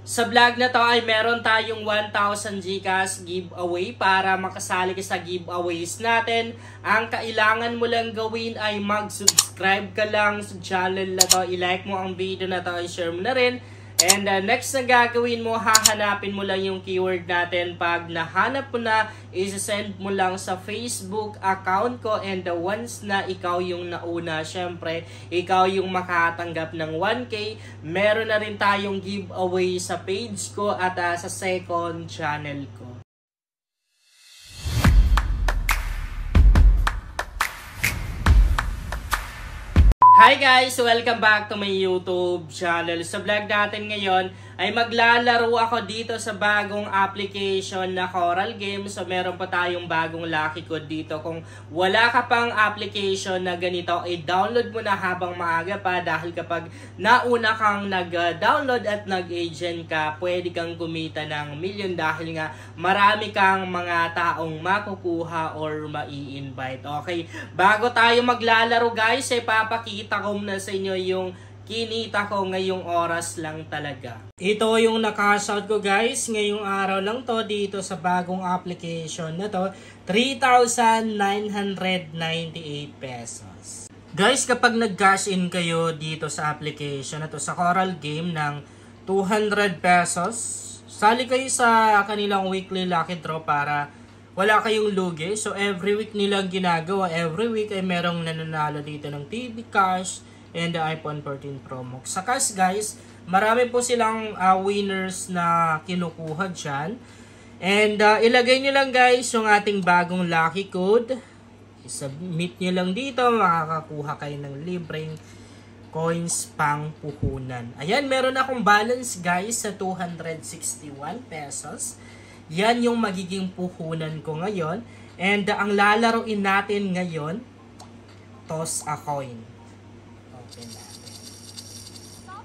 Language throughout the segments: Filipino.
Sa vlog na to ay meron tayong 1,000 GCash giveaway. Para makasali ka sa giveaways natin, ang kailangan mo lang gawin ay mag-subscribe ka lang sa channel na to, i-like mo ang video na to, i-share mo na rin. And next na gagawin mo, hahanapin mo lang yung keyword natin. Pag nahanap mo na, isa-send mo lang sa Facebook account ko. And once na ikaw yung nauna, syempre, ikaw yung makatanggap ng 1K. Meron na rin tayong giveaway sa page ko at sa second channel ko. Hi guys! Welcome back to my YouTube channel. Sa vlog natin ngayon ay maglalaro ako dito sa bagong application na Coral Games. So meron pa tayong bagong lucky code dito. Kung wala ka pang application na ganito, i-download mo na habang maaga pa. Dahil kapag nauna kang nag-download at nag-agent ka, pwede kang kumita ng million. Dahil nga marami kang mga taong makukuha or mai-invite. Okay, bago tayo maglalaro guys, ay papakita ko na sa inyo yung kinita ko ngayong oras lang talaga. Ito yung naka-shout ko guys ngayong araw lang to dito sa bagong application na to, 3,998 pesos. Guys, kapag nag-cash in kayo dito sa application na to, sa Coral Game ng 200 pesos, sali kayo sa kanilang weekly lucky draw para wala kayong lugi. So every week nilang ginagawa, every week ay merong nananalo dito ng TV cash and the iPhone 14 Pro Max. Sa cash guys, marami po silang winners na kinukuha dyan. And ilagay nyo lang guys yung ating bagong lucky code. I-submit nyo lang dito, makakakuha kayo ng libreng coins pang puhunan. Ayan, meron akong balance guys sa 261 pesos. Yan yung magiging puhunan ko ngayon. And ang lalaroin natin ngayon, toss a coin. Open natin.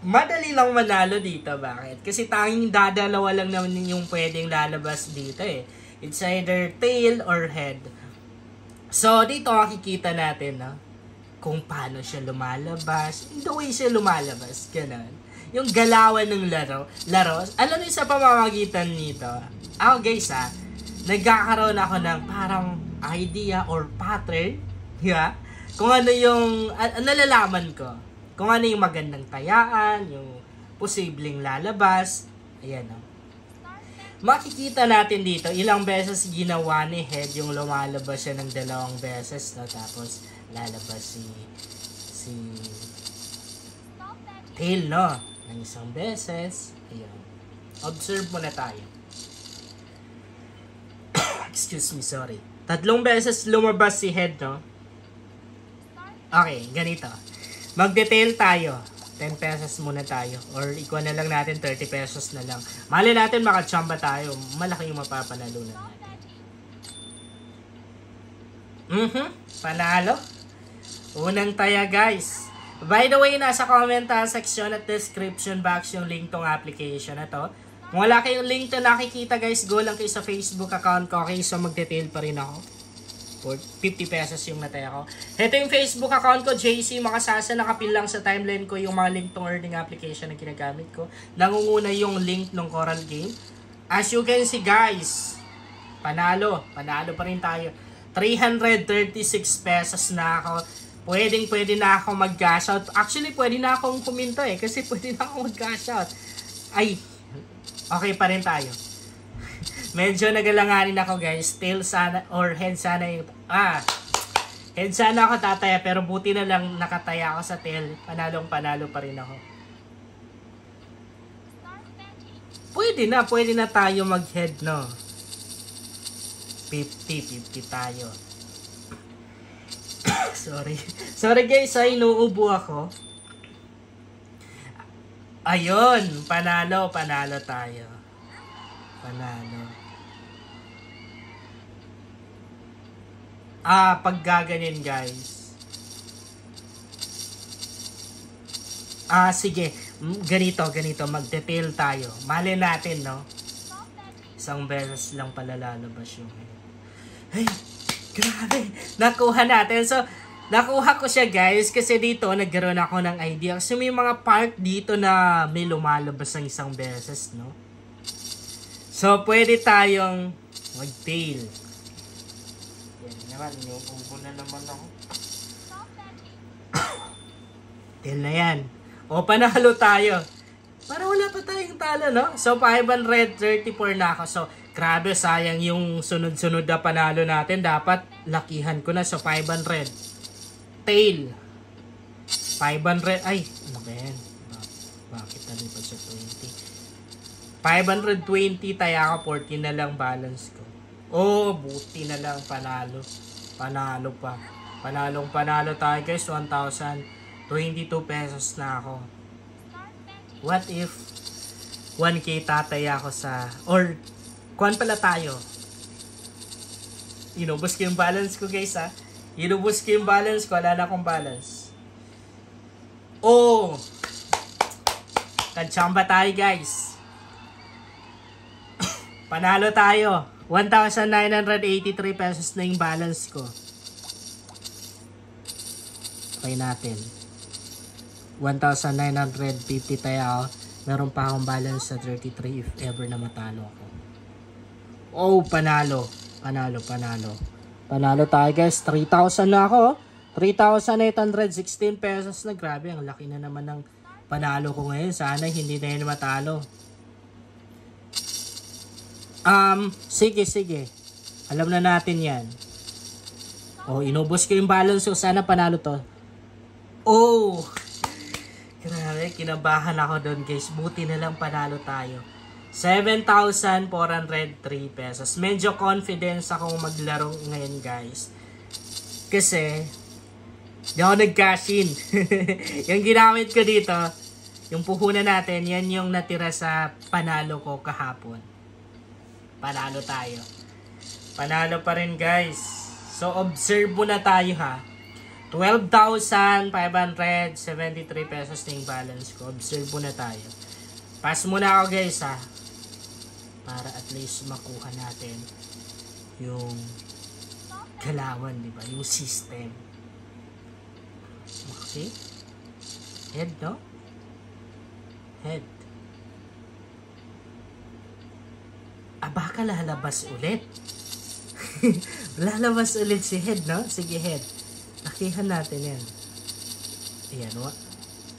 Madali lang manalo dito. Bakit? Kasi tanging dadalawa lang naman yung pwedeng lalabas dito eh. It's either tail or head. So dito makikita natin kung paano siya lumalabas. The way siya lumalabas. Ganun. Yung galawan ng laro. Alam niyo sa pamamagitan nito, ako guys nagkakaroon ako ng parang idea or pattern, yeah? Kung ano yung nalalaman ko, kung ano yung magandang tayaan, yung posibleng lalabas. Ayan makikita natin dito ilang beses ginawa ni head yung lumalabas siya ng 2 beses, no? Tapos lalabas si tail, no? Ng 1 beses. Ayan, observe muna tayo. Excuse me, sorry. 3 beses lumabas si head, no? Okay, ganito. Mag-detail tayo. 10 pesos muna tayo. Or ikuha na lang natin 30 pesos na lang. Mali natin makachamba tayo. Malaki yung mapapanalunan natin. Panalo. Unang taya guys. By the way, nasa comment section at description box yung link tong application na to. Kung wala kayong link na nakikita guys, go lang kayo sa Facebook account ko. Okay, so mag-detail pa rin ako. For 50 pesos yung nataya ko. Ito yung Facebook account ko, JC Makasasa. Nakapin lang sa timeline ko yung mga link tong earning application na ginagamit ko. Nangunguna yung link ng Coral Game. As you can see guys, panalo pa rin tayo. 336 pesos na ako. Pwede na ako mag-cash out. Actually, pwede na akong kuminto eh. Kasi pwede na akong mag-cash out. Ay, okay pa rin tayo. Medyo nagalanganin ako guys. Tail sana or head sana yung... head sana ako tataya. Pero buti na lang nakataya ako sa tail. Panalo pa rin ako. Pwede na tayo mag-head, no? 50 tayo. Sorry guys, inuubo ako. Ayun, panalo tayo. Pag gaganyan guys. Sige. Ganito, mag-detail tayo. Mali natin, no? 1 beses lang pala lalabas yung... Ay, grabe! Nakuha natin. So, Nakuha ko siya guys kasi dito nagkaroon ako ng idea. Kasi may mga part dito na may lumalabas ng isang beses, no? So, pwede tayong mag-tail. Yan naman, inuubo na naman ako. Tail na yan. O, panalo tayo. Para wala pa tayong talo, no? So, 534 na ako. So, grabe, sayang yung sunod-sunod na panalo natin. Dapat, lakihan ko na. So, 500. Tail. 500. Ay, ano ba yan? Bakit nalipad sa 20? 520 tayo ako. 14 na lang balance ko. Oh, buti na lang. Panalo. Panalo pa. Panalo tayo guys. 1,022 pesos na ako. What if 1K tatay ako sa... Or, kuhan pala tayo. Inubos ko yung balance ko guys ha. Inubos ko yung balance ko. Wala na akong balance. Oh! Kachamba tayo guys. Panalo tayo. 1,983 pesos na yung balance ko. Try natin. 1,950 tayo. Meron pa akong balance sa 33 if ever na matalo ako. Oh, panalo. Panalo tayo guys. 3,000 na ako. 3,816 pesos na. Grabe, ang laki na naman ng panalo ko ngayon. Sana hindi na yun matalo. Sige. Alam na natin yan. Oh, inubos ko yung balance ko. Sana panalo to. Oh! Grabe, kinabahan ako doon guys. Buti na lang panalo tayo. 7,403 pesos. Medyo confidence akong maglaro ngayon guys. Kasi, di ako nag-cash in. Yung ginamit ko dito, yung puhunan natin, yan yung natira sa panalo ko kahapon. Panalo tayo. Panalo pa rin guys. So, observe muna tayo ha. 12,573 pesos na yung balance ko. Observe muna tayo. Pass muna ako guys ha. Para at least makuha natin yung galawan, di ba? Yung system. Okay. Head, no? Head. Baka lalabas ulit. Lalabas ulit si head, no? Sige, head. Nakihan natin yan. Ayan,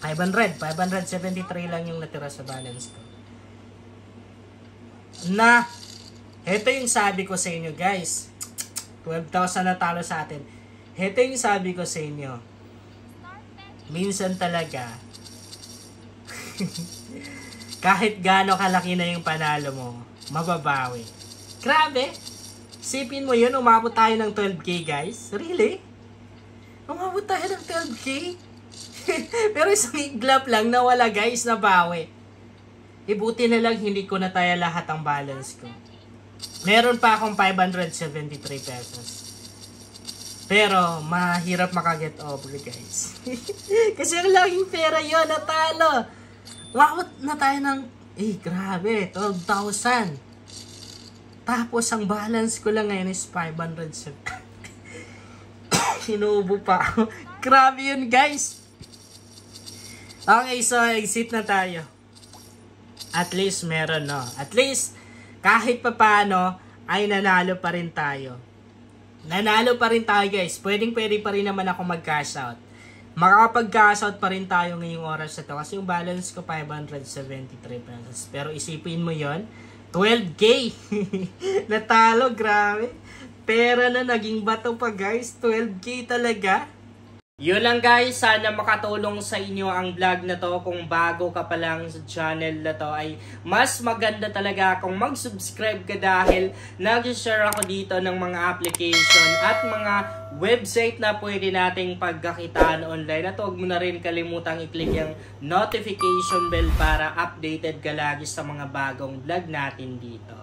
573 lang yung natira sa balance ko. Na, ito yung sabi ko sa inyo guys. 12,000 na talo sa atin. Ito yung sabi ko sa inyo. Minsan talaga, kahit gaano kalaki na yung panalo mo, mababawi. Grabe! Sipin mo yun, umabot tayo ng 12K guys. Really? Umabot tayo ng 12K? Pero isang iglap lang nawala guys, nabawi. Ibuti na lang hindi ko na tayo lahat ang balance ko. Meron pa akong 573 pesos. Pero mahirap makaget over guys. Kasi ang laking pera yun, natalo. Umabot na tayo ng, grabe, 12,000. Tapos ang balance ko lang ngayon is 507. Sinubo pa ako. Grabe yun guys. Okay, so exit na tayo. At least meron, no? At least, kahit pa paano, ay nanalo pa rin tayo. Nanalo pa rin tayo, guys. Pwede pa rin naman ako mag-cash out. Makakapag-cash out pa rin tayo ngayong oras na to. Kasi yung balance ko, 573 pesos. Pero isipin mo yon 12K. Natalo, grabe. Pera na naging bato pa, guys. 12K talaga. Yun lang guys, sana makatulong sa inyo ang vlog na to. Kung bago ka pa lang sa channel na to, ay mas maganda talaga kung mag-subscribe ka dahil nag-share ako dito ng mga application at mga website na pwede nating pagkakitaan online. At huwag mo na rin kalimutang i-click yung notification bell para updated ka lagi sa mga bagong vlog natin dito.